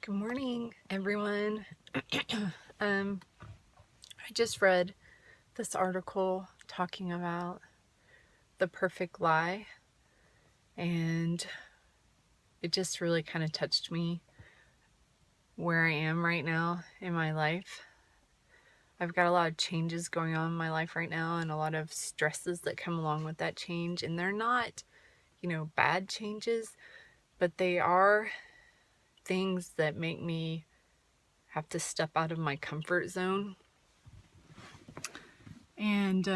Good morning, everyone. I just read this article talking about the perfect lie, and it just really kind of touched me where I am right now in my life. I've got a lot of changes going on in my life right now, and a lot of stresses that come along with that change, and they're not, bad changes, but they are things that make me have to step out of my comfort zone. And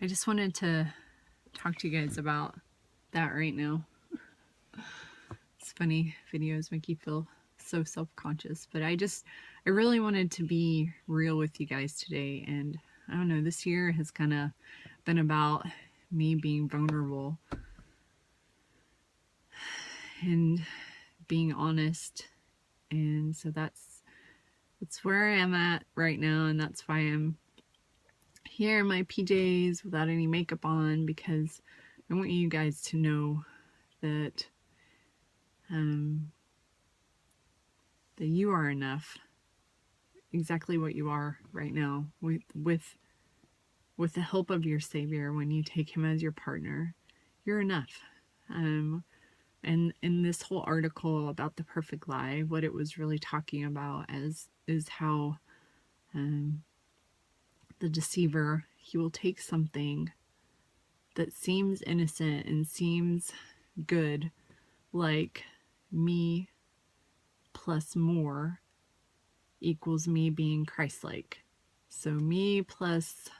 I just wanted to talk to you guys about that right now. It's funny, videos make you feel so self-conscious, but I really wanted to be real with you guys today. And I don't know, this year has kind of been about me being vulnerable and being honest. And so that's where I am at right now, and that's why I'm here in my PJs without any makeup on, because I want you guys to know that that you are enough, exactly what you are right now, with the help of your Savior. When you take Him as your partner, you're enough. And in this whole article about the perfect lie, what it was really talking about is how the deceiver, he will take something that seems innocent and seems good, like me plus more equals me being Christ-like. So me plus,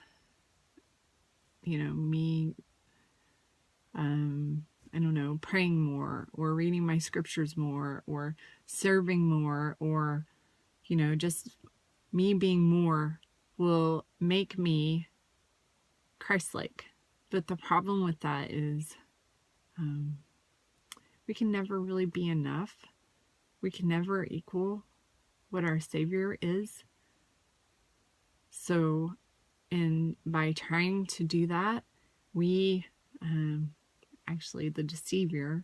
me, I don't know, praying more, or reading my scriptures more, or serving more, or, just me being more will make me Christ-like. But the problem with that is we can never really be enough. We can never equal what our Savior is. So, and by trying to do that, we, actually the deceiver,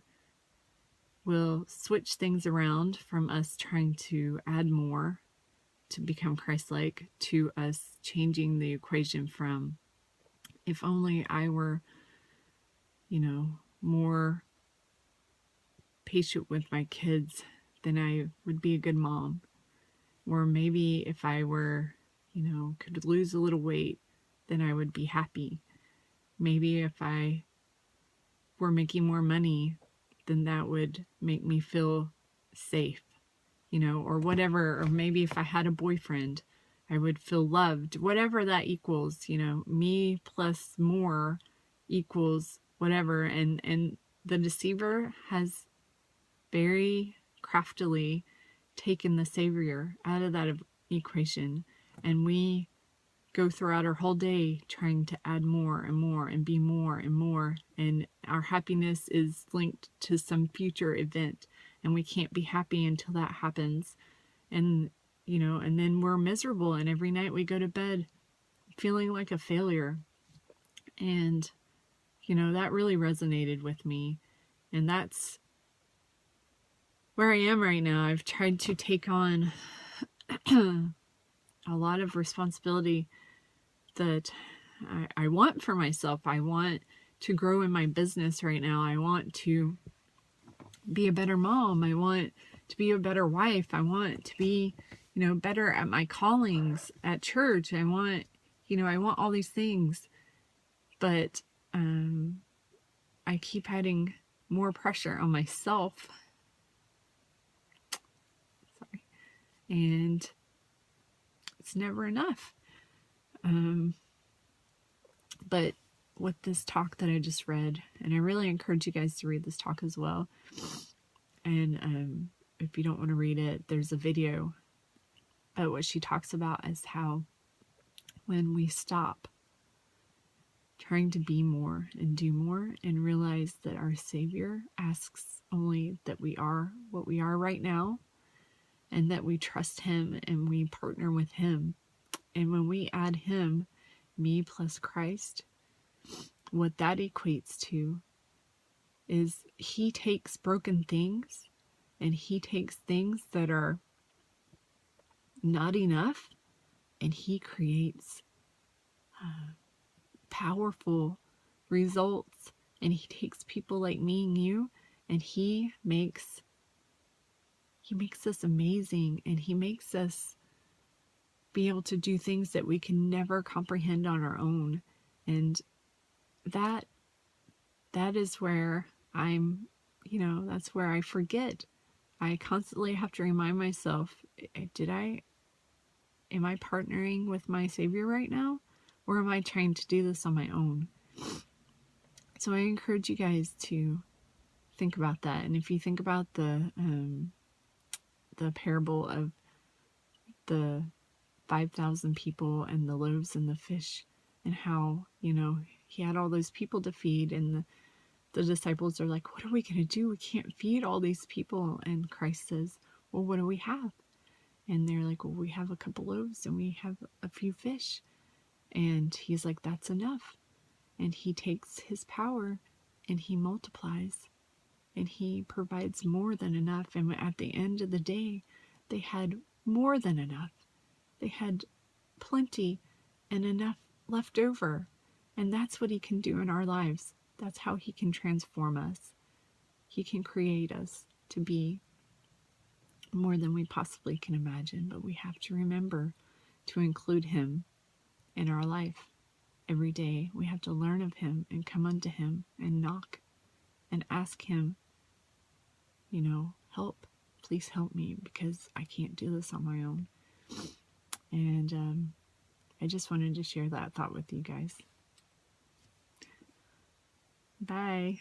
will switch things around from us trying to add more to become Christ-like to us changing the equation from, if only I were, more patient with my kids, then I would be a good mom. Or maybe if I were, could lose a little weight, then I would be happy. Maybe if I were making more money, then that would make me feel safe, or whatever. Or maybe if I had a boyfriend, I would feel loved. Whatever that equals, me plus more equals whatever. And the deceiver has very craftily taken the Savior out of that equation, and we go throughout our whole day trying to add more and more and be more and more, and our happiness is linked to some future event, and we can't be happy until that happens. And and then we're miserable, and every night we go to bed feeling like a failure. And that really resonated with me, and that's where I am right now. I've tried to take on a lot of responsibility that I want for myself. I want to grow in my business right now. I want to be a better mom. I want to be a better wife. I want to be, better at my callings at church. I want all these things. But I keep adding more pressure on myself. Sorry. And it's never enough. But with this talk that I just read, and I really encourage you guys to read this talk as well. And if you don't want to read it, there's a video. But what she talks about is how when we stop trying to be more and do more and realize that our Savior asks only that we are what we are right now, and that we trust Him and we partner with Him. And when we add Him, me plus Christ, what that equates to is he takes broken things and he takes things that are not enough and he creates powerful results. And he takes people like me and you and he makes us amazing, and he makes us be able to do things that we can never comprehend on our own. And that is where that's where I forget. I constantly have to remind myself, am I partnering with my Savior right now? Or am I trying to do this on my own? So I encourage you guys to think about that. And if you think about the parable of the 5,000 people and the loaves and the fish, and how, he had all those people to feed, and the disciples are like, what are we going to do? We can't feed all these people. And Christ says, well, what do we have? And they're like, well, we have a couple loaves and we have a few fish. And he's like, that's enough. And he takes his power and he multiplies and he provides more than enough. And at the end of the day, they had more than enough. They had plenty and enough left over. And that's what he can do in our lives. That's how he can transform us. He can create us to be more than we possibly can imagine. But we have to remember to include him in our life every day. We have to learn of him and come unto him and knock and ask him, help. Please help me, because I can't do this on my own. And I just wanted to share that thought with you guys. Bye.